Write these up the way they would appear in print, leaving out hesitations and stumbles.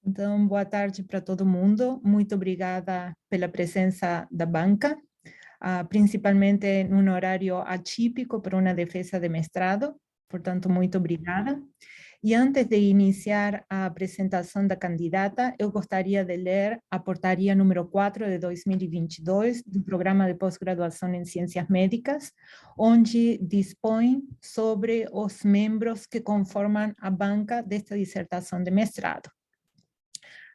Então, boa tarde para todo mundo. Muito obrigada pela presença da banca, principalmente num horário atípico para uma defesa de mestrado. Portanto, muito obrigada. E antes de iniciar a apresentação da candidata, eu gostaria de ler a portaria número 4 de 2022 do Programa de Pós-Graduação em Ciências Médicas, onde dispõe sobre os membros que conformam a banca desta dissertação de mestrado.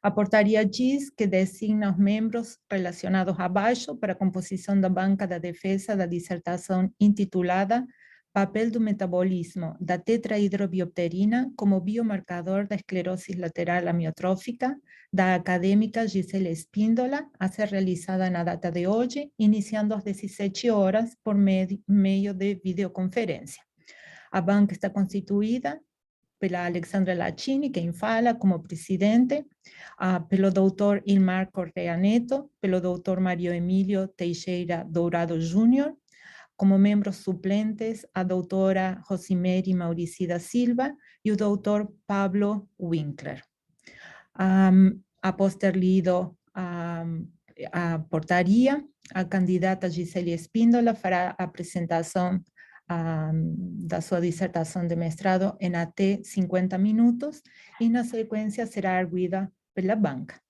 A portaria diz que designa os membros relacionados abaixo para a composição da banca da defesa da dissertação intitulada Papel do metabolismo da tetrahidrobiopterina como biomarcador da esclerose lateral amiotrófica, da acadêmica Gisele Espíndola, a ser realizada na data de hoje, iniciando às 17 horas por meio de videoconferência. A banca está constituída pela Alexandra Lacini, quem fala como presidente, pelo doutor Ilmar Correa Neto, pelo doutor Mario Emílio Teixeira Dourado Júnior, como membros suplentes a doutora Rosimeri Maurici da Silva e o doutor Pablo Winkler. Após ter lido a portaria, a candidata Gisele Espíndola fará a apresentação da sua dissertação de mestrado em até 50 minutos e, na sequência, será arguida pela banca.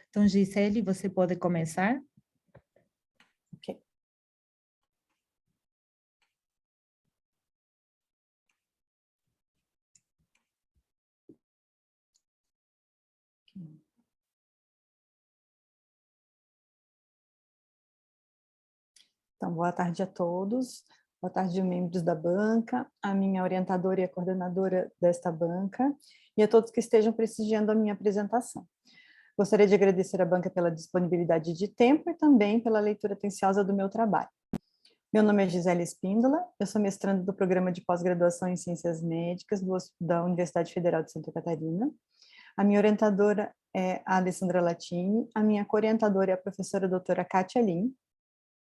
Então, Gisele, você pode começar? Ok. Então, boa tarde a todos. Boa tarde, membros da banca, a minha orientadora e a coordenadora desta banca, e a todos que estejam prestigiando a minha apresentação. Gostaria de agradecer à banca pela disponibilidade de tempo e também pela leitura atenciosa do meu trabalho. Meu nome é Gisele Espíndola, eu sou mestranda do Programa de Pós-Graduação em Ciências Médicas da Universidade Federal de Santa Catarina. A minha orientadora é a Alessandra Latini, a minha co-orientadora é a professora doutora Kátia Lim,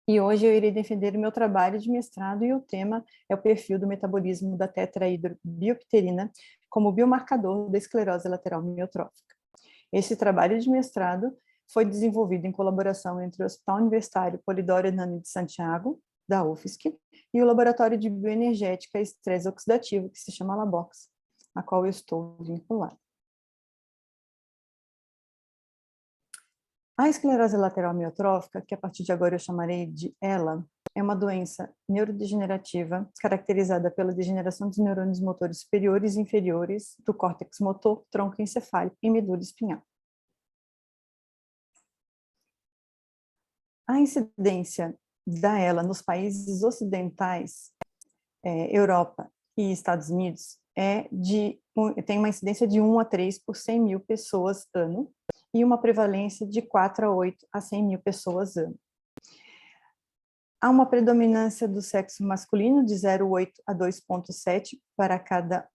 e hoje eu irei defender o meu trabalho de mestrado e o tema é o perfil do metabolismo da tetrahidrobiopterina como biomarcador da esclerose lateral amiotrófica. Esse trabalho de mestrado foi desenvolvido em colaboração entre o Hospital Universitário Polidoro Hernani de Santiago, da UFSC, e o Laboratório de Bioenergética e Estresse Oxidativo, que se chama LABOX, a qual eu estou vinculada. A esclerose lateral amiotrófica, que a partir de agora eu chamarei de ELA, é uma doença neurodegenerativa caracterizada pela degeneração dos neurônios motores superiores e inferiores do córtex motor, tronco encefálico e medula espinhal. A incidência da ELA nos países ocidentais, Europa e Estados Unidos, tem uma incidência de 1 a 3 por 100 mil pessoas ano, e uma prevalência de 4 a 8 a 100 mil pessoas ano. Há uma predominância do sexo masculino de 0,8 a 2,7 para cada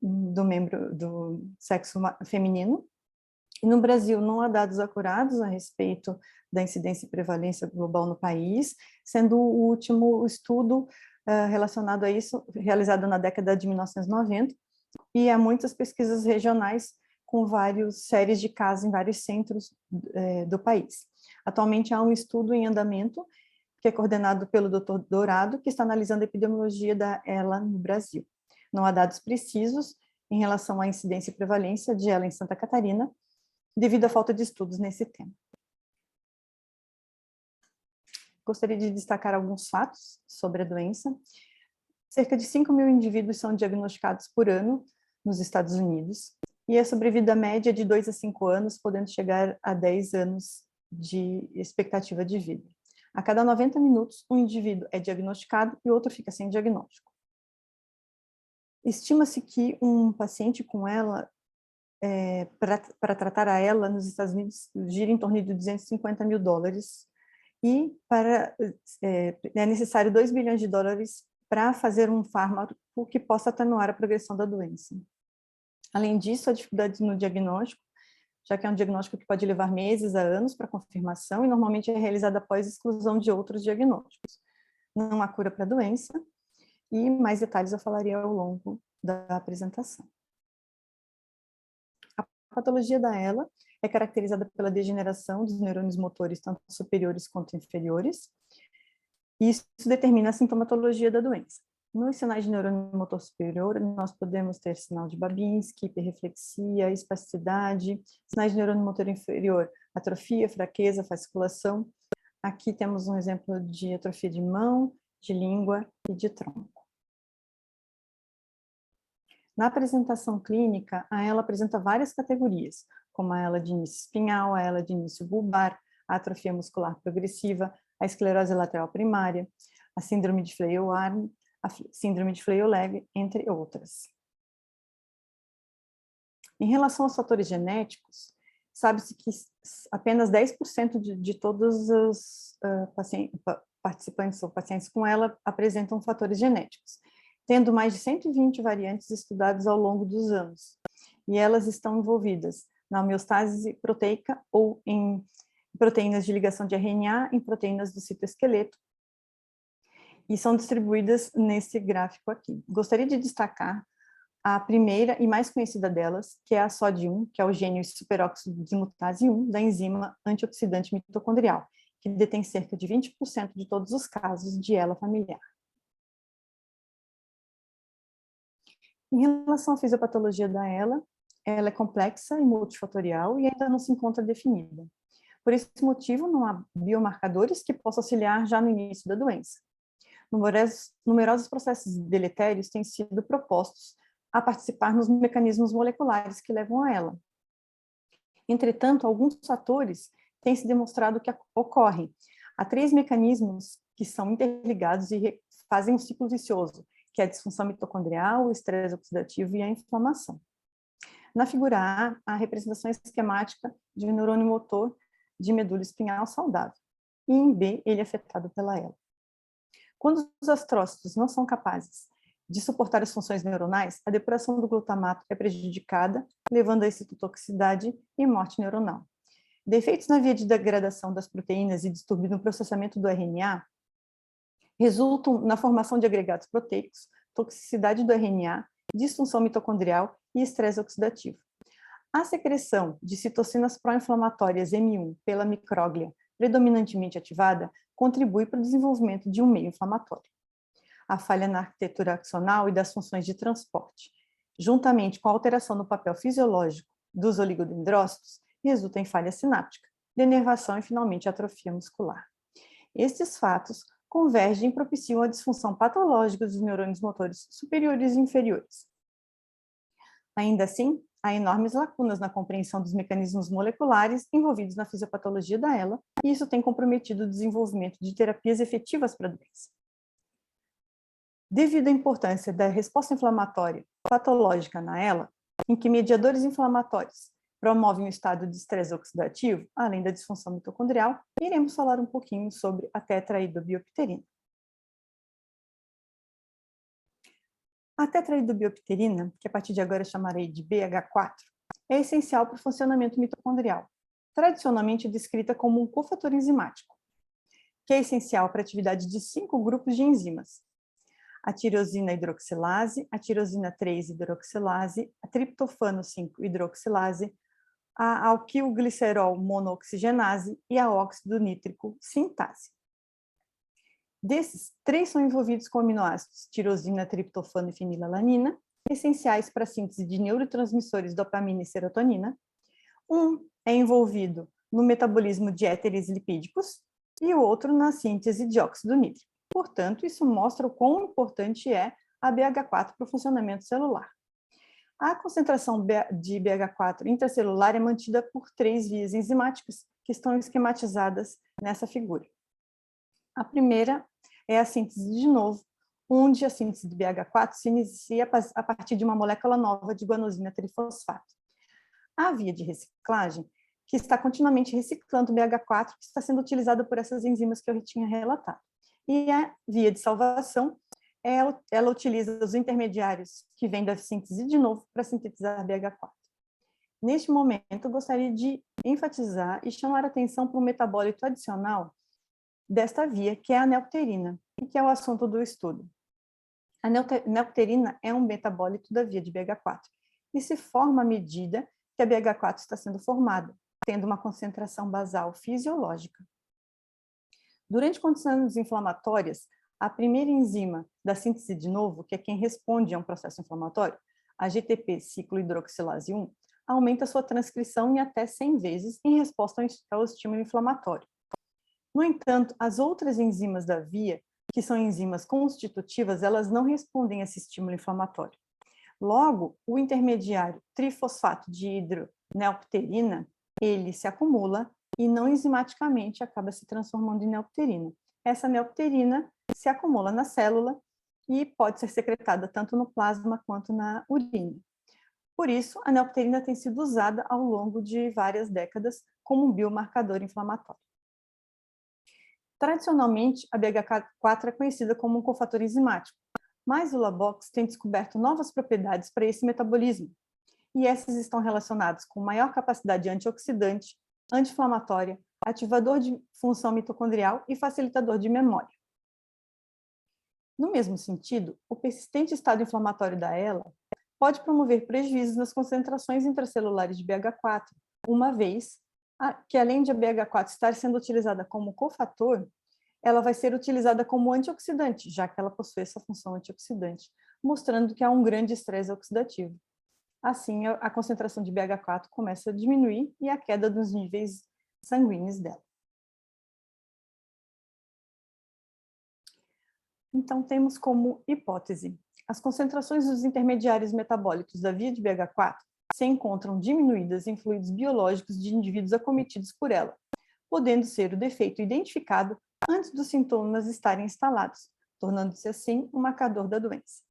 do membro do sexo feminino. E no Brasil não há dados acurados a respeito da incidência e prevalência global no país, sendo o último estudo relacionado a isso realizado na década de 1990, e há muitas pesquisas regionais com várias séries de casos em vários centros do país. Atualmente há um estudo em andamento, que é coordenado pelo Dr. Dourado, que está analisando a epidemiologia da ELA no Brasil. Não há dados precisos em relação à incidência e prevalência de ELA em Santa Catarina, devido à falta de estudos nesse tema. Gostaria de destacar alguns fatos sobre a doença. Cerca de 5 mil indivíduos são diagnosticados por ano nos Estados Unidos, e a sobrevida média é de 2 a 5 anos, podendo chegar a 10 anos de expectativa de vida. A cada 90 minutos, um indivíduo é diagnosticado e outro fica sem diagnóstico. Estima-se que um paciente com ela, para tratar a ela nos Estados Unidos, gira em torno de $250 mil, e é necessário $2 bilhões para fazer um fármaco que possa atenuar a progressão da doença. Além disso, a dificuldade no diagnóstico, já que é um diagnóstico que pode levar meses a anos para confirmação e normalmente é realizado após exclusão de outros diagnósticos. Não há cura para a doença, e mais detalhes eu falaria ao longo da apresentação. A patologia da ELA é caracterizada pela degeneração dos neurônios motores, tanto superiores quanto inferiores, e isso determina a sintomatologia da doença. Nos sinais de neurônio motor superior, nós podemos ter sinal de Babinski, hiperreflexia, espasticidade, sinais de neurônio motor inferior, atrofia, fraqueza, fasciculação. Aqui temos um exemplo de atrofia de mão, de língua e de tronco. Na apresentação clínica, a ELA apresenta várias categorias, como a ELA de início espinhal, a ELA de início bulbar, a atrofia muscular progressiva, a esclerose lateral primária, a síndrome de Fleil-Arm, a síndrome de Fleil-Leg, entre outras. Em relação aos fatores genéticos, sabe-se que apenas 10% de todos os participantes ou pacientes com ela apresentam fatores genéticos, tendo mais de 120 variantes estudadas ao longo dos anos. E elas estão envolvidas na homeostase proteica ou em proteínas de ligação de RNA, em proteínas do citoesqueleto, e são distribuídas nesse gráfico aqui. Gostaria de destacar a primeira e mais conhecida delas, que é a SOD1, que é o gene superóxido dismutase 1 da enzima antioxidante mitocondrial, que detém cerca de 20% de todos os casos de ELA familiar. Em relação à fisiopatologia da ELA, ela é complexa e multifatorial e ainda não se encontra definida. Por esse motivo, não há biomarcadores que possam auxiliar já no início da doença. Numerosos processos deletérios têm sido propostos a participar nos mecanismos moleculares que levam a ela. Entretanto, alguns fatores têm se demonstrado que ocorrem. Há 3 mecanismos que são interligados e fazem um ciclo vicioso, que é a disfunção mitocondrial, o estresse oxidativo e a inflamação. Na figura A, a representação esquemática de um neurônio motor de medula espinhal saudável. E em B, ele é afetado pela ELA. Quando os astrócitos não são capazes de suportar as funções neuronais, a depuração do glutamato é prejudicada, levando a excitotoxicidade e morte neuronal. Defeitos na via de degradação das proteínas e distúrbio no processamento do RNA resultam na formação de agregados proteicos, toxicidade do RNA, disfunção mitocondrial e estresse oxidativo. A secreção de citocinas pró-inflamatórias M1 pela micróglia, predominantemente ativada, contribui para o desenvolvimento de um meio inflamatório. A falha na arquitetura axonal e das funções de transporte, juntamente com a alteração no papel fisiológico dos oligodendrócitos, resulta em falha sináptica, denervação e, finalmente, atrofia muscular. Estes fatos convergem e propiciam a disfunção patológica dos neurônios motores superiores e inferiores. Ainda assim, há enormes lacunas na compreensão dos mecanismos moleculares envolvidos na fisiopatologia da ELA, e isso tem comprometido o desenvolvimento de terapias efetivas para a doença. Devido à importância da resposta inflamatória patológica na ELA, em que mediadores inflamatórios promovem o estado de estresse oxidativo, além da disfunção mitocondrial, iremos falar um pouquinho sobre a tetraidrobiopterina. A tetraidrobiopterina, que a partir de agora chamarei de BH4, é essencial para o funcionamento mitocondrial, tradicionalmente descrita como um cofator enzimático, que é essencial para a atividade de 5 grupos de enzimas: a tirosina hidroxilase, a tirosina 3 hidroxilase, a triptofano 5 hidroxilase, a alquilglicerol monooxigenase e a óxido nítrico sintase. Desses, 3 são envolvidos com aminoácidos tirosina, triptofano e fenilalanina, essenciais para a síntese de neurotransmissores dopamina e serotonina. Um é envolvido no metabolismo de éteres lipídicos e o outro na síntese de óxido nítrico. Portanto, isso mostra o quão importante é a BH4 para o funcionamento celular. A concentração de BH4 intracelular é mantida por 3 vias enzimáticas que estão esquematizadas nessa figura. A primeira é a síntese de novo, onde a síntese de BH4 se inicia a partir de uma molécula nova de guanosina trifosfato. A via de reciclagem, que está continuamente reciclando o BH4, que está sendo utilizada por essas enzimas que eu tinha relatado. E a via de salvação, ela utiliza os intermediários que vêm da síntese de novo para sintetizar BH4. Neste momento, eu gostaria de enfatizar e chamar a atenção para um metabólito adicional desta via, que é a neopterina, e que é o assunto do estudo. A neopterina é um metabólito da via de BH4 e se forma à medida que a BH4 está sendo formada, tendo uma concentração basal fisiológica. Durante condições inflamatórias, a primeira enzima da síntese de novo, que é quem responde a um processo inflamatório, a GTP-ciclohidroxilase 1, aumenta sua transcrição em até 100 vezes em resposta ao estímulo inflamatório. No entanto, as outras enzimas da via, que são enzimas constitutivas, elas não respondem a esse estímulo inflamatório. Logo, o intermediário trifosfato de hidroneopterina, ele se acumula e não enzimaticamente acaba se transformando em neopterina. Essa neopterina se acumula na célula e pode ser secretada tanto no plasma quanto na urina. Por isso, a neopterina tem sido usada ao longo de várias décadas como um biomarcador inflamatório. Tradicionalmente, a BH4 é conhecida como um cofator enzimático, mas o Labox tem descoberto novas propriedades para esse metabolismo, e essas estão relacionadas com maior capacidade antioxidante, anti-inflamatória, ativador de função mitocondrial e facilitador de memória. No mesmo sentido, o persistente estado inflamatório da ELA pode promover prejuízos nas concentrações intracelulares de BH4, uma vez que, além de a BH4 estar sendo utilizada como cofator, ela vai ser utilizada como antioxidante, já que ela possui essa função antioxidante, mostrando que há um grande estresse oxidativo. Assim, a concentração de BH4 começa a diminuir e a queda dos níveis sanguíneos dela. Então, temos como hipótese: as concentrações dos intermediários metabólicos da via de BH4 se encontram diminuídas em fluidos biológicos de indivíduos acometidos por ela, podendo ser o defeito identificado antes dos sintomas estarem instalados, tornando-se assim um marcador da doença.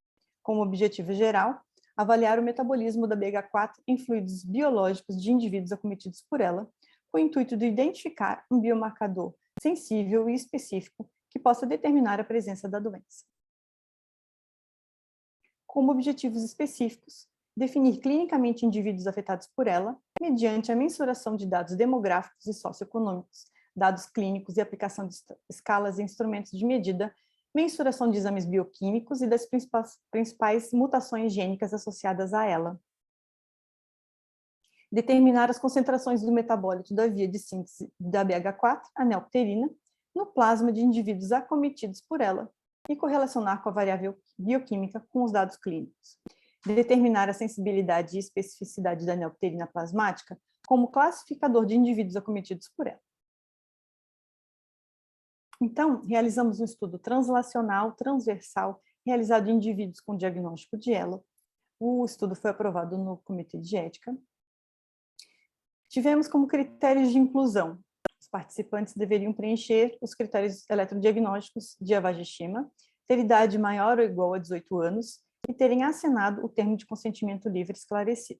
Como objetivo geral, avaliar o metabolismo da BH4 em fluidos biológicos de indivíduos acometidos por ela, com o intuito de identificar um biomarcador sensível e específico que possa determinar a presença da doença. Como objetivos específicos, definir clinicamente indivíduos afetados por ela, mediante a mensuração de dados demográficos e socioeconômicos, dados clínicos e aplicação de escalas e instrumentos de medida, mensuração de exames bioquímicos e das principais mutações gênicas associadas a ela. Determinar as concentrações do metabólito da via de síntese da BH4, a neopterina, no plasma de indivíduos acometidos por ela e correlacionar com a variável bioquímica com os dados clínicos. Determinar a sensibilidade e especificidade da neopterina plasmática como classificador de indivíduos acometidos por ela. Então, realizamos um estudo translacional, transversal, realizado em indivíduos com diagnóstico de ELA. O estudo foi aprovado no Comitê de Ética. Tivemos como critérios de inclusão: os participantes deveriam preencher os critérios eletrodiagnósticos de Awashima, ter idade maior ou igual a 18 anos e terem assinado o termo de consentimento livre esclarecido,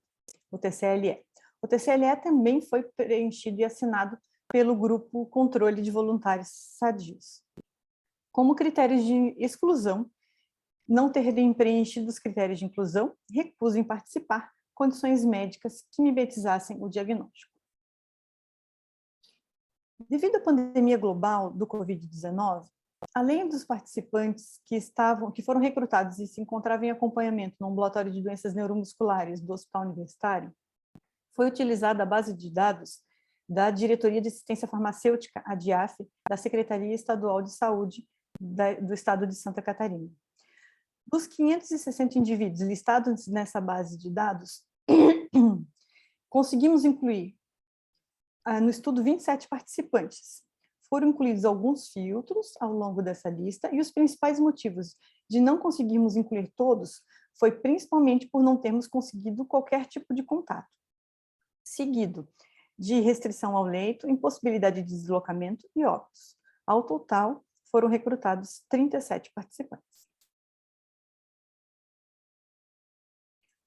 o TCLE. O TCLE também foi preenchido e assinado pelo grupo Controle de Voluntários Sadios. Como critérios de exclusão, não terem preenchido os critérios de inclusão, recuso em participar condições médicas que mimetizassem o diagnóstico. Devido à pandemia global do Covid-19, além dos participantes que foram recrutados e se encontravam em acompanhamento no ambulatório de doenças neuromusculares do Hospital Universitário, foi utilizada a base de dados da Diretoria de Assistência Farmacêutica, a DIAF, da Secretaria Estadual de Saúde do Estado de Santa Catarina. Dos 560 indivíduos listados nessa base de dados, conseguimos incluir no estudo 27 participantes. Foram incluídos alguns filtros ao longo dessa lista e os principais motivos de não conseguirmos incluir todos foi principalmente por não termos conseguido qualquer tipo de contato, seguido de restrição ao leito, impossibilidade de deslocamento e óbitos. Ao total, foram recrutados 37 participantes.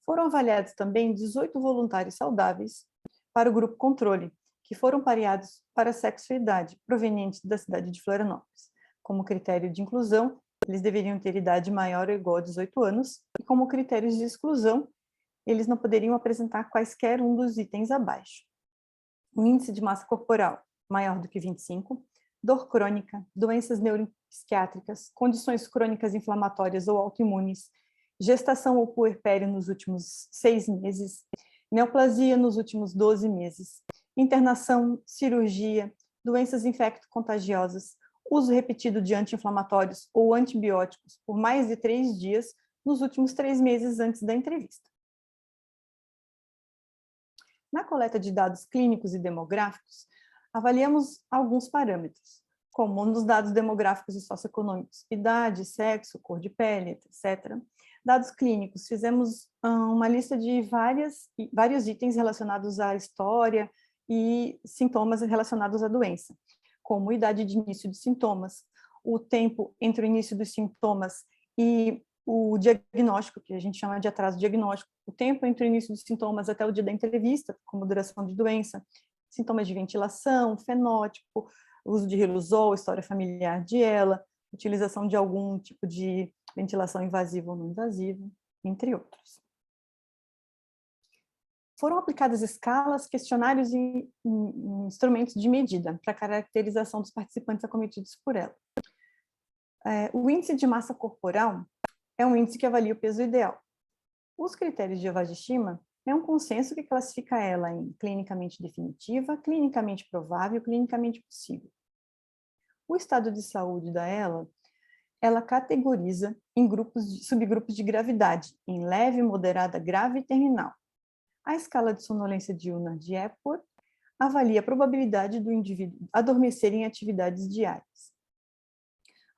Foram avaliados também 18 voluntários saudáveis para o grupo controle, que foram pareados para sexo e idade, provenientes da cidade de Florianópolis. Como critério de inclusão, eles deveriam ter idade maior ou igual a 18 anos, e como critérios de exclusão, eles não poderiam apresentar quaisquer um dos itens abaixo: um índice de massa corporal maior do que 25, dor crônica, doenças neuropsiquiátricas, condições crônicas inflamatórias ou autoimunes, gestação ou puerpério nos últimos 6 meses, neoplasia nos últimos 12 meses, internação, cirurgia, doenças infecto-contagiosas, uso repetido de anti-inflamatórios ou antibióticos por mais de 3 dias nos últimos 3 meses antes da entrevista. Na coleta de dados clínicos e demográficos, avaliamos alguns parâmetros, como nos dados demográficos e socioeconômicos, idade, sexo, cor de pele, etc. Dados clínicos, fizemos uma lista de vários itens relacionados à história e sintomas relacionados à doença, como idade de início de sintomas, o tempo entre o início dos sintomas e o diagnóstico, que a gente chama de atraso diagnóstico, o tempo entre o início dos sintomas até o dia da entrevista, como duração de doença, sintomas de ventilação, fenótipo, uso de riluzol, história familiar de ELA, utilização de algum tipo de ventilação invasiva ou não invasiva, entre outros. Foram aplicadas escalas, questionários e instrumentos de medida para a caracterização dos participantes acometidos por ela. O índice de massa corporal é um índice que avalia o peso ideal. Os critérios de Yamashita é um consenso que classifica ela em clinicamente definitiva, clinicamente provável e clinicamente possível. O estado de saúde da ela categoriza em subgrupos de gravidade, em leve, moderada, grave e terminal. A escala de sonolência diurna de Epworth avalia a probabilidade do indivíduo adormecer em atividades diárias.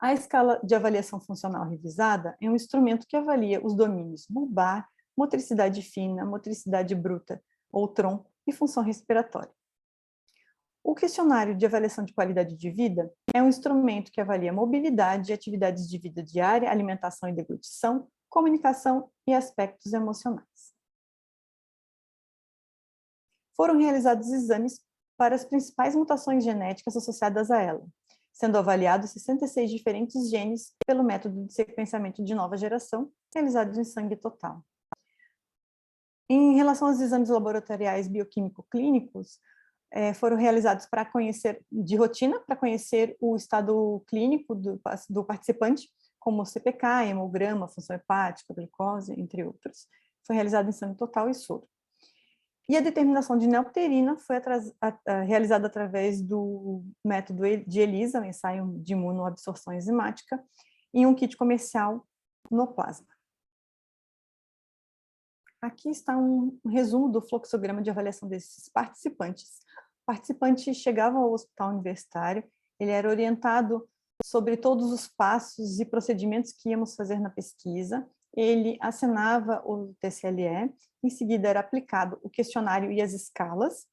A escala de avaliação funcional revisada é um instrumento que avalia os domínios bulbar, motricidade fina, motricidade bruta ou tronco e função respiratória. O questionário de avaliação de qualidade de vida é um instrumento que avalia mobilidade, atividades de vida diária, alimentação e deglutição, comunicação e aspectos emocionais. Foram realizados exames para as principais mutações genéticas associadas a ela, sendo avaliados 66 diferentes genes pelo método de sequenciamento de nova geração, realizado em sangue total. Em relação aos exames laboratoriais bioquímico-clínicos, foram realizados para conhecer, de rotina, para conhecer o estado clínico do participante, como CPK, hemograma, função hepática, glicose, entre outros. Foi realizado em sangue total e soro. E a determinação de neopterina foi realizada através do método de ELISA, o ensaio de imunoabsorção enzimática, em um kit comercial no plasma. Aqui está um resumo do fluxograma de avaliação desses participantes. O participante chegava ao hospital universitário, ele era orientado sobre todos os passos e procedimentos que íamos fazer na pesquisa, ele assinava o TSLE, em seguida era aplicado o questionário e as escalas,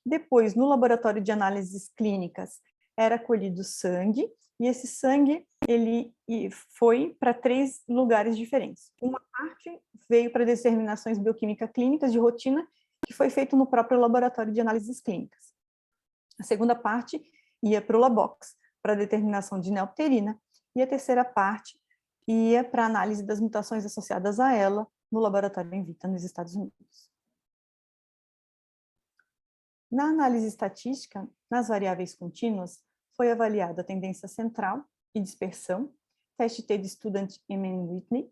depois, no laboratório de análises clínicas, era colhido sangue, e esse sangue ele foi para 3 lugares diferentes. Uma parte veio para determinações bioquímicas clínicas de rotina, que foi feito no próprio laboratório de análises clínicas. A segunda parte ia para o Labox, para determinação de neopterina, e a terceira parte ia para a análise das mutações associadas a ela no laboratório Invita, nos Estados Unidos. Na análise estatística, nas variáveis contínuas, foi avaliada a tendência central e dispersão, teste T de Student Emen-Whitney,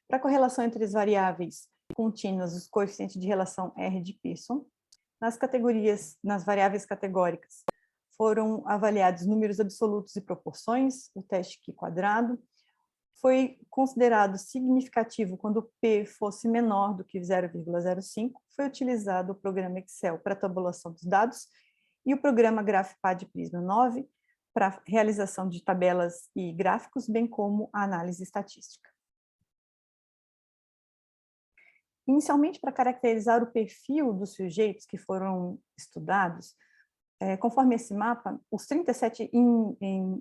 para a correlação entre as variáveis contínuas, os coeficientes de relação R de Pearson. Nas variáveis categóricas, foram avaliados números absolutos e proporções, o teste Q quadrado. Foi considerado significativo quando o P fosse menor do que 0,05, foi utilizado o programa Excel para tabulação dos dados e o programa GraphPad Prisma 9 para realização de tabelas e gráficos, bem como a análise estatística. Inicialmente, para caracterizar o perfil dos sujeitos que foram estudados, conforme esse mapa, os 37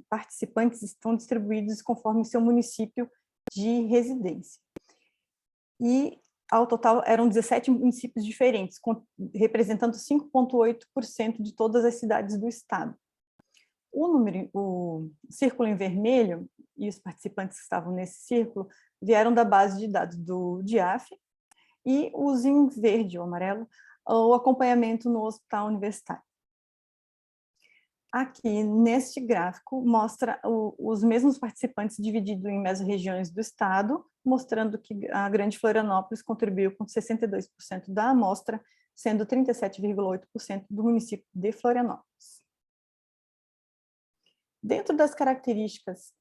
participantes estão distribuídos conforme seu município de residência. E, ao total, eram 17 municípios diferentes, representando 5,8% de todas as cidades do estado. O círculo em vermelho, e os participantes que estavam nesse círculo, vieram da base de dados do DIAF, e os em verde ou amarelo, o acompanhamento no hospital universitário. Aqui, neste gráfico, mostra os mesmos participantes divididos em mesorregiões do estado, mostrando que a Grande Florianópolis contribuiu com 62% da amostra, sendo 37,8% do município de Florianópolis. Dentro das características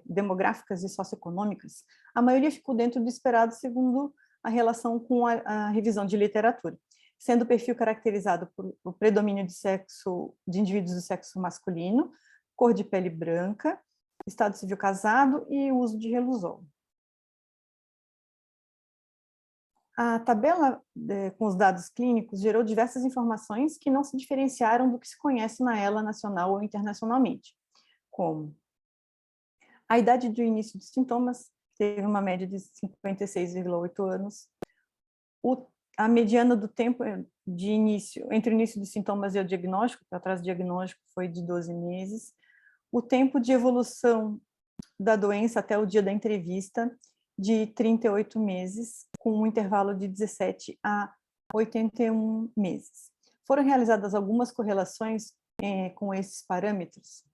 demográficas e socioeconômicas, a maioria ficou dentro do esperado segundo a relação com a revisão de literatura, sendo o perfil caracterizado por o predomínio de indivíduos do sexo masculino, cor de pele branca, estado civil casado e uso de relusol. A tabela com os dados clínicos gerou diversas informações que não se diferenciaram do que se conhece na ELA nacional ou internacionalmente, como a idade do início dos sintomas teve uma média de 56,8 anos, a mediana do tempo de início, entre o início dos sintomas e o diagnóstico, para trás do diagnóstico, foi de 12 meses. O tempo de evolução da doença até o dia da entrevista, de 38 meses, com um intervalo de 17 a 81 meses. Foram realizadas algumas correlações com esses parâmetros,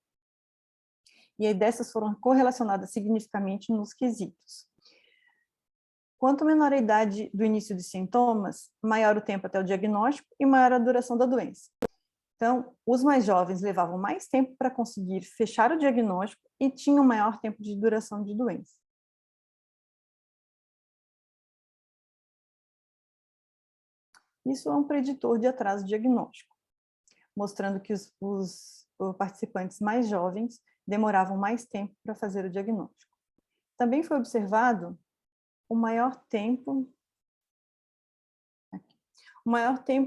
e aí dessas foram correlacionadas significativamente nos quesitos. Quanto menor a idade do início dos sintomas, maior o tempo até o diagnóstico e maior a duração da doença. Então, os mais jovens levavam mais tempo para conseguir fechar o diagnóstico e tinham maior tempo de duração de doença. Isso é um preditor de atraso diagnóstico, mostrando que os participantes mais jovens demoravam mais tempo para fazer o diagnóstico. Também foi observado o maior tempo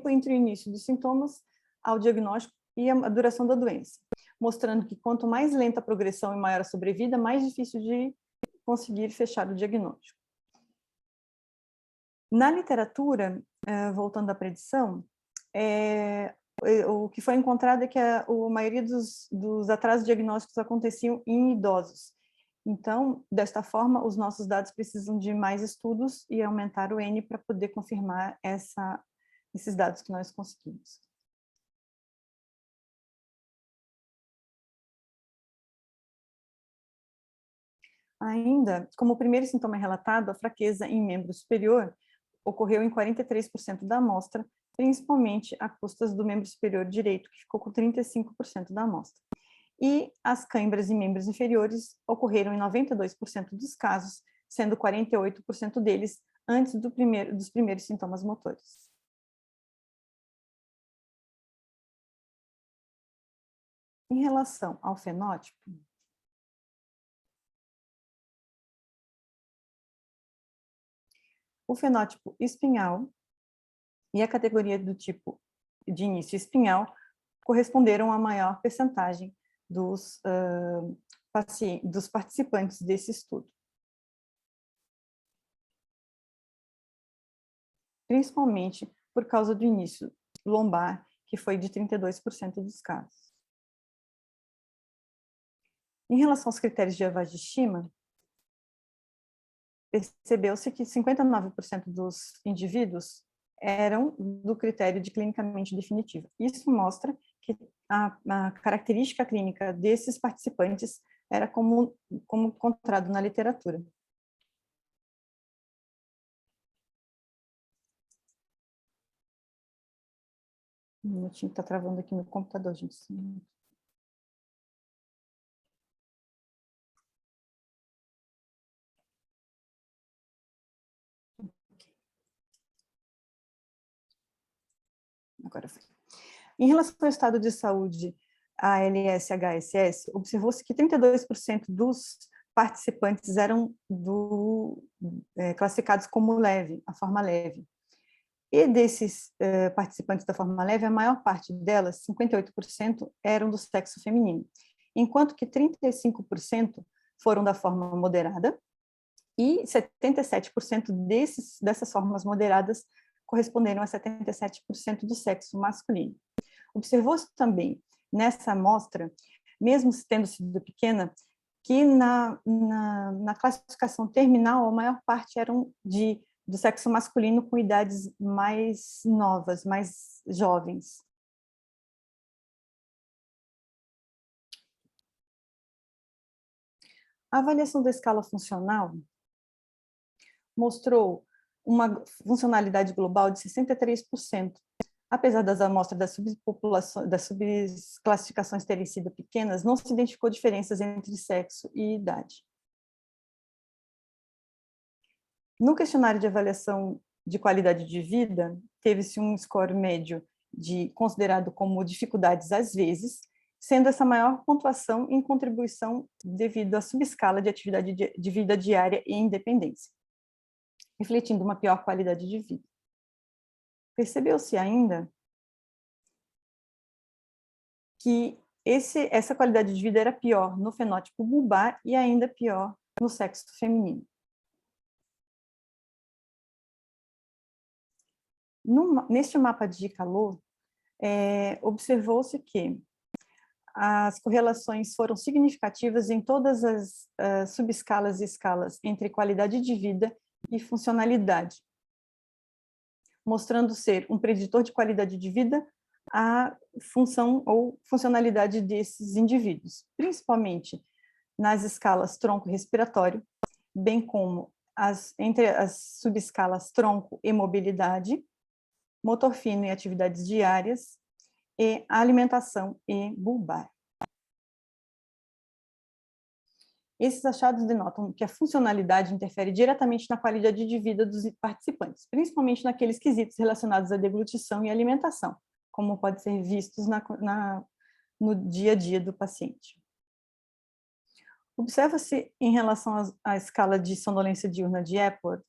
entre o início dos sintomas ao diagnóstico e a duração da doença, mostrando que quanto mais lenta a progressão e maior a sobrevida, mais difícil de conseguir fechar o diagnóstico. Na literatura, voltando à predição, o que foi encontrado é que a maioria dos atrasos diagnósticos aconteciam em idosos. Então, desta forma, os nossos dados precisam de mais estudos e aumentar o N para poder confirmar esses dados que nós conseguimos. Ainda, como o primeiro sintoma é relatado, a fraqueza em membro superior ocorreu em 43% da amostra, principalmente a custas do membro superior direito, que ficou com 35% da amostra. E as câimbras em membros inferiores ocorreram em 92% dos casos, sendo 48% deles antes dos primeiros sintomas motores. Em relação ao fenótipo, o fenótipo espinhal e a categoria do tipo de início espinhal corresponderam à maior percentagem dos participantes desse estudo. Principalmente por causa do início lombar, que foi de 32% dos casos. Em relação aos critérios de lavagem de estima, percebeu-se que 59% dos indivíduos eram do critério de clinicamente definitivo. Isso mostra que a característica clínica desses participantes era como encontrado na literatura. Um minutinho, está travando aqui no computador, gente. Agora foi. Em relação ao estado de saúde, a ALS-HSS, observou-se que 32% dos participantes eram classificados como leve, a forma leve. E desses participantes da forma leve, a maior parte delas, 58%, eram do sexo feminino, enquanto que 35% foram da forma moderada e 77% dessas formas moderadas corresponderam a 77% do sexo masculino. Observou-se também nessa amostra, mesmo tendo sido pequena, que na classificação terminal, a maior parte eram do sexo masculino com idades mais novas, mais jovens. A avaliação da escala funcional mostrou uma funcionalidade global de 63%. Apesar das amostras das subclassificações terem sido pequenas, não se identificou diferenças entre sexo e idade. No questionário de avaliação de qualidade de vida, teve-se um score médio considerado como dificuldades às vezes, sendo essa maior pontuação em contribuição devido à subescala de atividade de vida diária e independência, refletindo uma pior qualidade de vida. Percebeu-se ainda que essa qualidade de vida era pior no fenótipo bulbar e ainda pior no sexo feminino. Neste mapa de calor, observou-se que as correlações foram significativas em todas as subescalas e escalas entre qualidade de vida e funcionalidade, mostrando ser um preditor de qualidade de vida a função ou funcionalidade desses indivíduos, principalmente nas escalas tronco-respiratório, bem como entre as subescalas tronco e mobilidade, motor fino e atividades diárias, e alimentação e bulbar. Esses achados denotam que a funcionalidade interfere diretamente na qualidade de vida dos participantes, principalmente naqueles quesitos relacionados à deglutição e alimentação, como pode ser vistos no dia a dia do paciente. Observa-se, em relação à escala de sonolência diurna de Epworth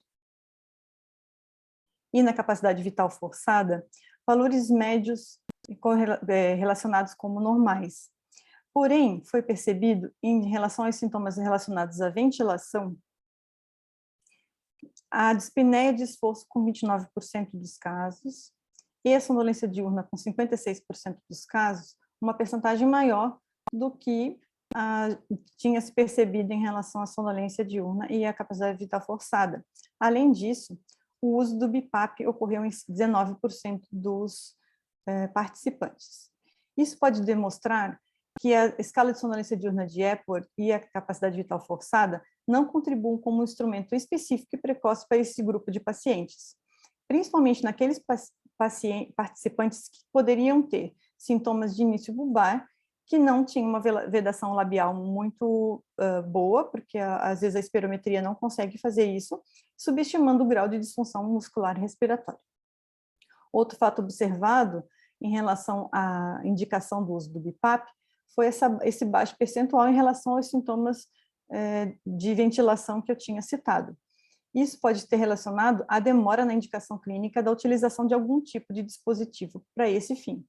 e na capacidade vital forçada, valores médios relacionados como normais. Porém, foi percebido, em relação aos sintomas relacionados à ventilação, a dispneia de esforço com 29% dos casos e a sonolência diurna com 56% dos casos, uma percentagem maior do que tinha se percebido em relação à sonolência diurna e à capacidade vital forçada. Além disso, o uso do BiPAP ocorreu em 19% dos participantes. Isso pode demonstrar que a escala de sonolência diurna de Epworth e a capacidade vital forçada não contribuem como um instrumento específico e precoce para esse grupo de pacientes, principalmente naqueles participantes que poderiam ter sintomas de início bulbar, que não tinham uma vedação labial muito boa, porque às vezes a espirometria não consegue fazer isso, subestimando o grau de disfunção muscular respiratória. Outro fato observado em relação à indicação do uso do BiPAP foi esse baixo percentual em relação aos sintomas de ventilação que eu tinha citado. Isso pode ter relacionado à demora na indicação clínica da utilização de algum tipo de dispositivo para esse fim.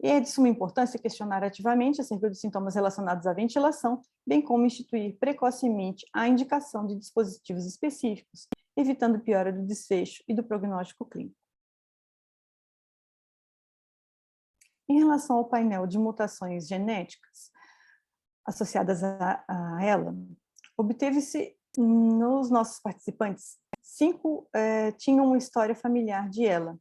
E é de suma importância questionar ativamente acerca dos sintomas relacionados à ventilação, bem como instituir precocemente a indicação de dispositivos específicos, evitando piora do desfecho e do prognóstico clínico. Em relação ao painel de mutações genéticas associadas a ela, obteve-se nos nossos participantes 5 tinham uma história familiar de ela,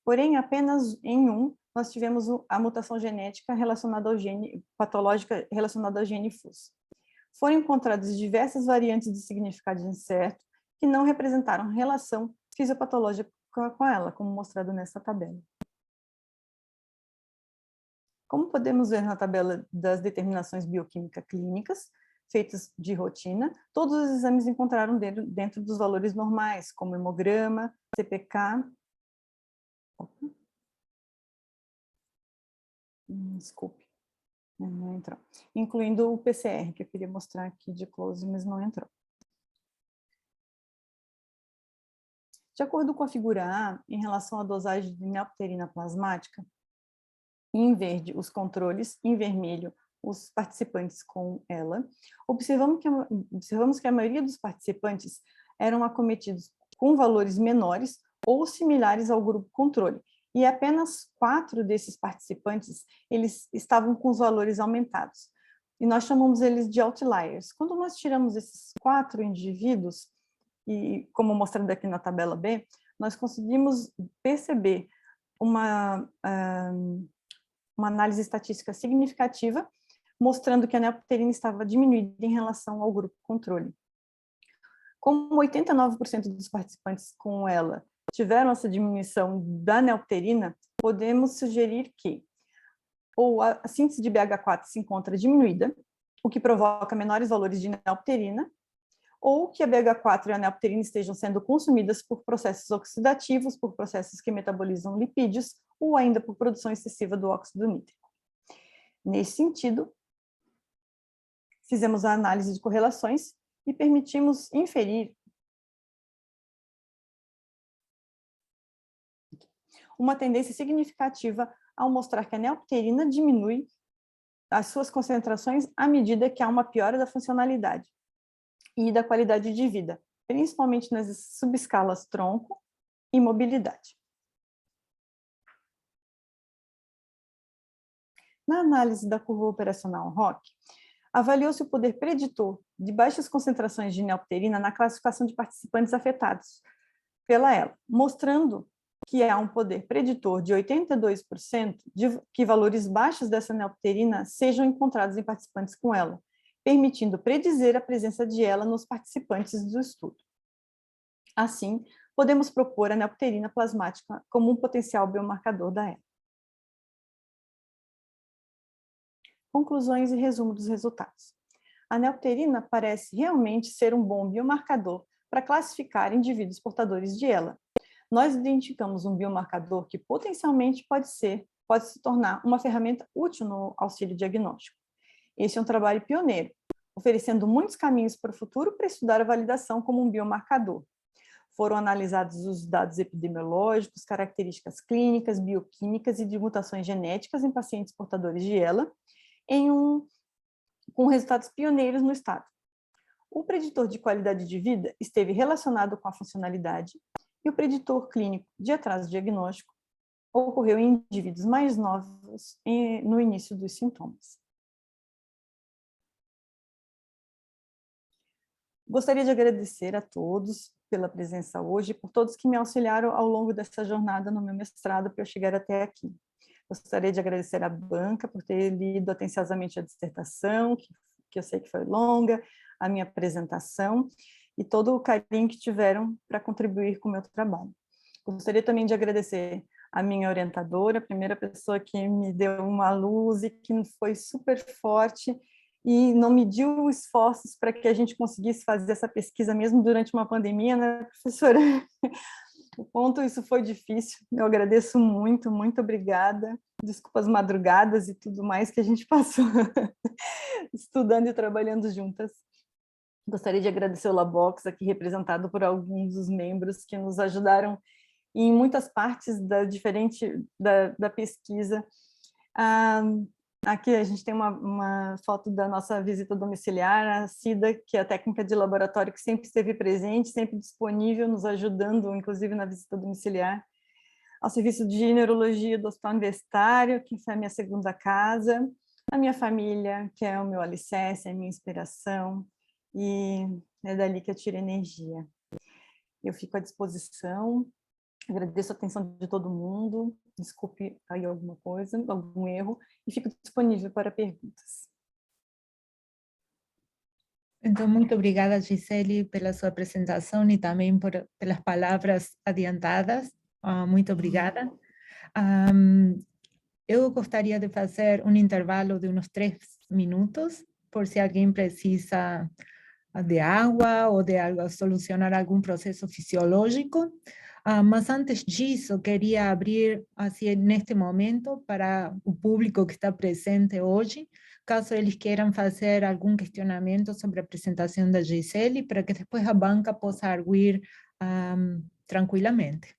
porém apenas em um nós tivemos a mutação genética relacionada ao gene patológica relacionada ao gene FUS. Foram encontradas diversas variantes de significado incerto que não representaram relação fisiopatológica com ela, como mostrado nessa tabela. Como podemos ver na tabela das determinações bioquímicas clínicas, feitas de rotina, todos os exames encontraram dentro dos valores normais, como hemograma, CPK, desculpe, não entrou, incluindo o PCR, que eu queria mostrar aqui de close, mas não entrou. De acordo com a figura A, em relação à dosagem de neopterina plasmática, em verde os controles, em vermelho os participantes com ela, observamos que a maioria dos participantes eram acometidos com valores menores ou similares ao grupo controle, e apenas 4 desses participantes eles estavam com os valores aumentados. E nós chamamos eles de outliers. Quando nós tiramos esses 4 indivíduos, e como mostrado aqui na tabela B, nós conseguimos perceber uma análise estatística significativa, mostrando que a neopterina estava diminuída em relação ao grupo controle. Como 89% dos participantes com ela tiveram essa diminuição da neopterina, podemos sugerir que ou a síntese de BH4 se encontra diminuída, o que provoca menores valores de neopterina, ou que a BH4 e a neopterina estejam sendo consumidas por processos oxidativos, por processos que metabolizam lipídios, ou ainda por produção excessiva do óxido nítrico. Nesse sentido, fizemos a análise de correlações e permitimos inferir uma tendência significativa ao mostrar que a neopterina diminui as suas concentrações à medida que há uma piora da funcionalidade e da qualidade de vida, principalmente nas subescalas tronco e mobilidade. Na análise da curva operacional ROC, avaliou-se o poder preditor de baixas concentrações de neopterina na classificação de participantes afetados pela ELA, mostrando que há um poder preditor de 82% de que valores baixos dessa neopterina sejam encontrados em participantes com ELA, permitindo predizer a presença de ELA nos participantes do estudo. Assim, podemos propor a neopterina plasmática como um potencial biomarcador da ELA. Conclusões e resumo dos resultados. A neopterina parece realmente ser um bom biomarcador para classificar indivíduos portadores de ELA. Nós identificamos um biomarcador que potencialmente pode se tornar uma ferramenta útil no auxílio diagnóstico. Esse é um trabalho pioneiro, oferecendo muitos caminhos para o futuro para estudar a validação como um biomarcador. Foram analisados os dados epidemiológicos, características clínicas, bioquímicas e de mutações genéticas em pacientes portadores de ELA, com resultados pioneiros no estado. O preditor de qualidade de vida esteve relacionado com a funcionalidade e o preditor clínico de atraso diagnóstico ocorreu em indivíduos mais novos no início dos sintomas. Gostaria de agradecer a todos pela presença hoje, por todos que me auxiliaram ao longo dessa jornada no meu mestrado para eu chegar até aqui. Gostaria de agradecer à banca por ter lido atenciosamente a dissertação, que eu sei que foi longa, a minha apresentação e todo o carinho que tiveram para contribuir com o meu trabalho. Gostaria também de agradecer a minha orientadora, a primeira pessoa que me deu uma luz e que foi super forte e não mediu esforços para que a gente conseguisse fazer essa pesquisa mesmo durante uma pandemia, né, professora? O quanto isso foi difícil, eu agradeço muito, muito obrigada. Desculpa as madrugadas e tudo mais que a gente passou estudando e trabalhando juntas. Gostaria de agradecer o Labox, aqui representado por alguns dos membros que nos ajudaram em muitas partes da pesquisa. Aqui a gente tem uma foto da nossa visita domiciliar, a Cida, que é a técnica de laboratório que sempre esteve presente, sempre disponível, nos ajudando, inclusive na visita domiciliar. Ao serviço de neurologia do Hospital Universitário, que foi a minha segunda casa, a minha família, que é o meu alicerce, a minha inspiração, e é dali que eu tiro energia. Eu fico à disposição, agradeço a atenção de todo mundo, desculpe aí alguma coisa, algum erro, e fico disponível para perguntas. Então, muito obrigada, Gisele, pela sua apresentação e também pelas palavras adiantadas. Muito obrigada. Eu gostaria de fazer um intervalo de uns 3 minutos, por se alguém precisa de água ou de solucionar algum processo fisiológico. Mas antes disso, queria abrir, assim, neste momento, para o público que está presente hoje, caso eles queiram fazer algum questionamento sobre a apresentação da Gisele, para que depois a banca possa arguir tranquilamente.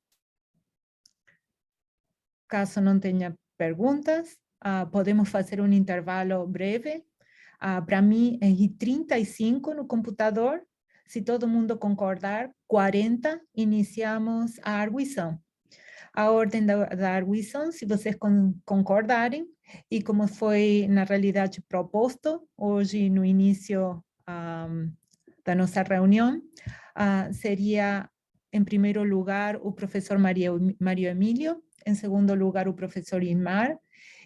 Caso não tenha perguntas, podemos fazer um intervalo breve. Para mim, é 35 no computador. Se todo mundo concordar, 40, iniciamos a arguição. A ordem da arguição, se vocês concordarem, e como foi, na realidade, proposto hoje no início da nossa reunião, seria em primeiro lugar, o professor Mário Emílio, em segundo lugar, o professor Ismar,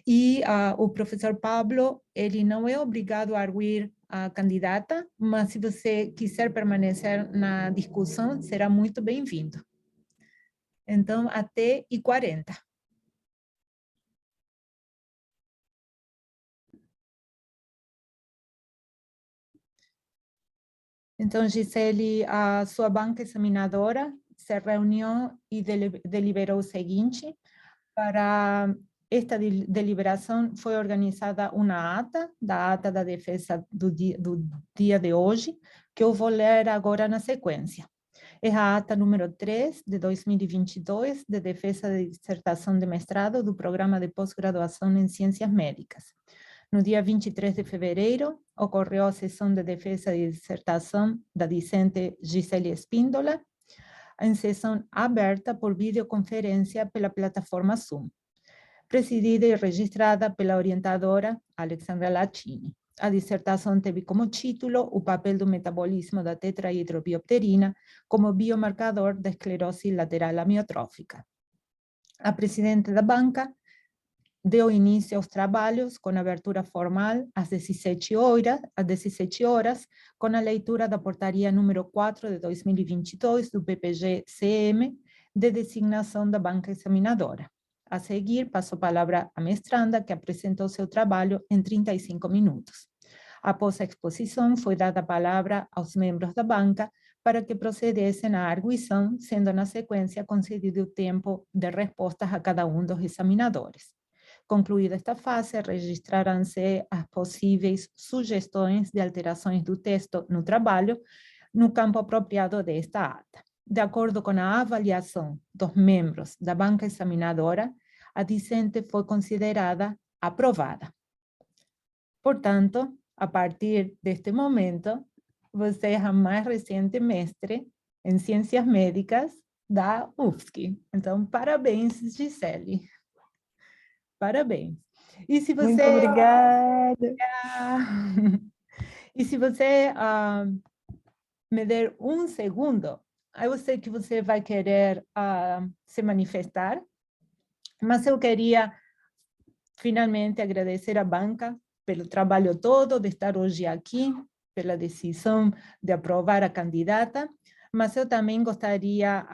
e o professor Pablo, ele não é obrigado a arguir a candidata, mas se você quiser permanecer na discussão, será muito bem-vindo. Então, até 40. Então, Gisele, a sua banca examinadora se reuniu e deliberou o seguinte: para esta deliberação foi organizada uma ata, da ata da defesa do dia de hoje, que eu vou ler agora na sequência. É a ata número 3 de 2022, de defesa de dissertação de mestrado do Programa de Pós-Graduação em Ciências Médicas. No dia 23 de fevereiro, ocorreu a sessão de defesa de dissertação da discente Gisele Espíndola, em sessão aberta por videoconferência pela plataforma Zoom, presidida e registrada pela orientadora Alexandra Lacini. A dissertação teve como título o papel do metabolismo da tetrahidrobiopterina como biomarcador da esclerose lateral amiotrófica. A presidente da banca deu início aos trabalhos com abertura formal às 17 horas, com a leitura da portaria número 4 de 2022 do PPG-CM, de designação da banca examinadora. A seguir, passo a palavra à mestranda, que apresentou seu trabalho em 35 minutos. Após a exposição, foi dada a palavra aos membros da banca para que procedessem à arguição, sendo na sequência concedido o tempo de respostas a cada um dos examinadores. Concluída esta fase, registrarão-se as possíveis sugestões de alterações do texto no trabalho, no campo apropriado desta ata. De acordo com a avaliação dos membros da banca examinadora, a discente foi considerada aprovada. Portanto, a partir deste momento, você é a mais recente mestre em Ciências Médicas da UFSC. Então, parabéns, Gisele. Parabéns. E se você... Muito obrigada. E se você me der um segundo, eu sei que você vai querer se manifestar, mas eu queria finalmente agradecer à banca pelo trabalho todo de estar hoje aqui, pela decisão de aprovar a candidata, mas eu também gostaria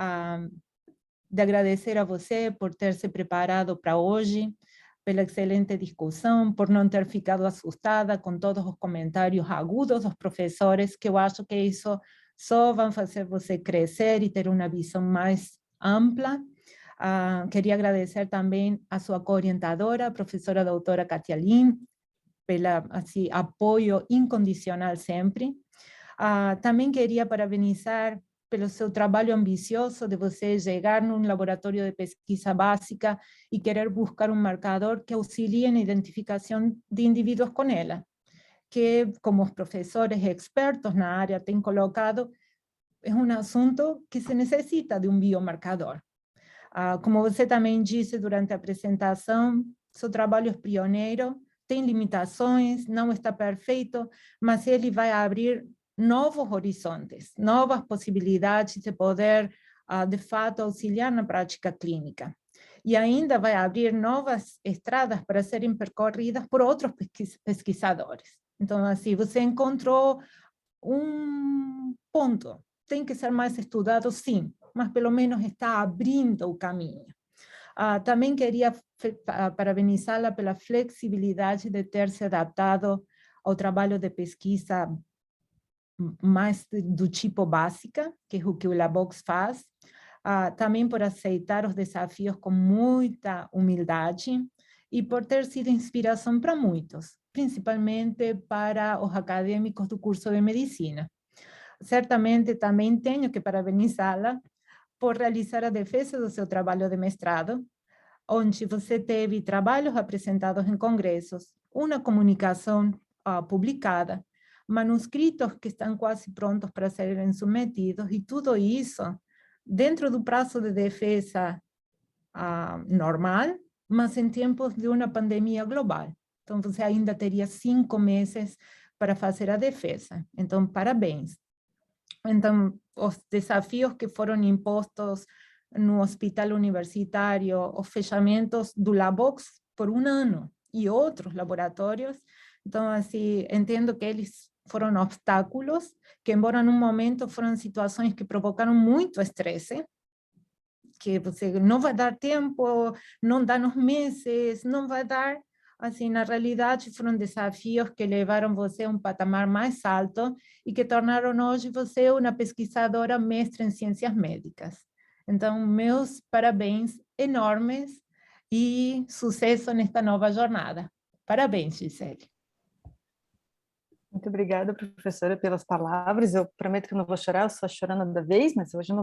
de agradecer a você por ter se preparado para hoje, pela excelente discussão, por não ter ficado assustada com todos os comentários agudos dos professores, que eu acho que isso só vai fazer você crescer e ter uma visão mais ampla. Queria agradecer também a sua co-orientadora, a professora doutora Katia Lin, pelo apoio incondicional sempre. Também queria parabenizar pelo seu trabalho ambicioso de você chegar num laboratório de pesquisa básica e querer buscar um marcador que auxilie na identificação de indivíduos com ela, que, como os professores expertos na área têm colocado, é um assunto que se necessita de um biomarcador. Como você também disse durante a apresentação, seu trabalho é pioneiro, tem limitações, não está perfeito, mas ele vai abrir novos horizontes, novas possibilidades de poder, de fato, auxiliar na prática clínica. E ainda vai abrir novas estradas para serem percorridas por outros pesquisadores. Então, assim, você encontrou um ponto. Tem que ser mais estudado, sim, mas pelo menos está abrindo o caminho. Também queria parabenizá-la pela flexibilidade de ter se adaptado ao trabalho de pesquisa mais do tipo básica, que é o que o Labox faz, também por aceitar os desafios com muita humildade e por ter sido inspiração para muitos, principalmente para os acadêmicos do curso de medicina. Certamente também tenho que parabenizá-la por realizar a defesa do seu trabalho de mestrado, onde você teve trabalhos apresentados em congressos, uma comunicação publicada, manuscritos que estão quase prontos para serem submetidos, e tudo isso dentro do prazo de defesa normal, mas em tempos de uma pandemia global. Então, você ainda teria 5 meses para fazer a defesa. Então, parabéns. Então, os desafios que foram impostos no hospital universitário, os fechamentos do Labox por um ano e outros laboratórios. Então, assim, entendo que eles foram obstáculos que, embora num momento foram situações que provocaram muito estresse, que você não vai dar tempo, não dá nos meses, não vai dar. Assim, na realidade, foram desafios que levaram você a um patamar mais alto e que tornaram hoje você uma pesquisadora mestre em ciências médicas. Então, meus parabéns enormes e sucesso nesta nova jornada. Parabéns, Gisele. Muito obrigada, professora, pelas palavras. Eu prometo que eu não vou chorar, eu sou chorando da vez, mas hoje eu não vou